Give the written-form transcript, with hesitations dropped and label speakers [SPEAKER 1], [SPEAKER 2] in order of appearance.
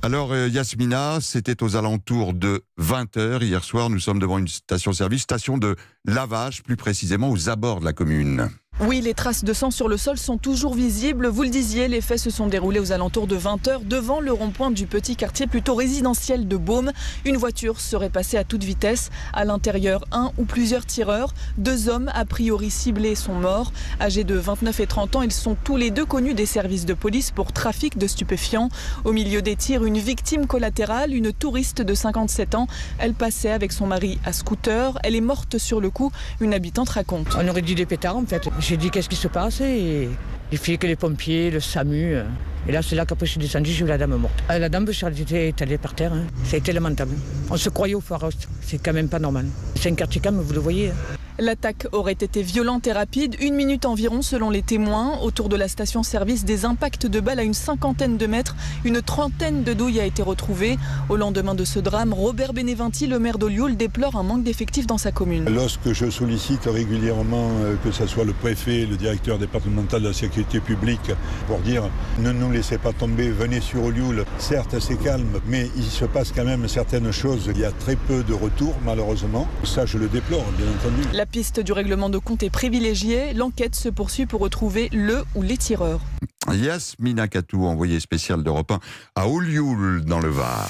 [SPEAKER 1] Alors Yasmina, c'était aux alentours de 20h hier soir. Nous sommes devant une station-service, station de lavage plus précisément aux abords de la commune.
[SPEAKER 2] Oui, les traces de sang sur le sol sont toujours visibles. Vous le disiez, les faits se sont déroulés aux alentours de 20h devant le rond-point du petit quartier plutôt résidentiel de Beaume. Une voiture serait passée à toute vitesse. À l'intérieur, un ou plusieurs tireurs. 2 hommes a priori ciblés sont morts. Âgés de 29 et 30 ans, ils sont tous les deux connus des services de police pour trafic de stupéfiants. Au milieu des tirs, une victime collatérale, une touriste de 57 ans. Elle passait avec son mari à scooter. Elle est morte sur le coup. Une habitante raconte.
[SPEAKER 3] On aurait dit des pétards en fait. J'ai dit qu'est-ce qui se passe et il fallait que les pompiers, le SAMU. Et là c'est là qu'après je suis descendu, j'ai vu la dame morte. La dame était étalée par terre, hein. Ça a été lamentable. On se croyait au Far West, c'est quand même pas normal. C'est un quartier calme, vous le voyez.
[SPEAKER 2] L'attaque aurait été violente et rapide, 1 minute environ selon les témoins. Autour de la station-service, des impacts de balles à une 50aine de mètres. Une 30aine de douilles a été retrouvée. Au lendemain de ce drame, Robert Beneventi, le maire d'Olioul, déplore un manque d'effectifs dans sa commune.
[SPEAKER 4] Lorsque je sollicite régulièrement, que ce soit le préfet, le directeur départemental de la sécurité publique, pour dire ne nous laissez pas tomber, venez sur Olioul. Certes, c'est calme, mais il se passe quand même certaines choses. Il y a très peu de retours, malheureusement. Ça, je le déplore, bien entendu.
[SPEAKER 2] La piste du règlement de compte est privilégiée. L'enquête se poursuit pour retrouver le ou les tireurs.
[SPEAKER 1] Yasmina Katou, envoyée spéciale d'Europe 1 à Olioul dans le Var.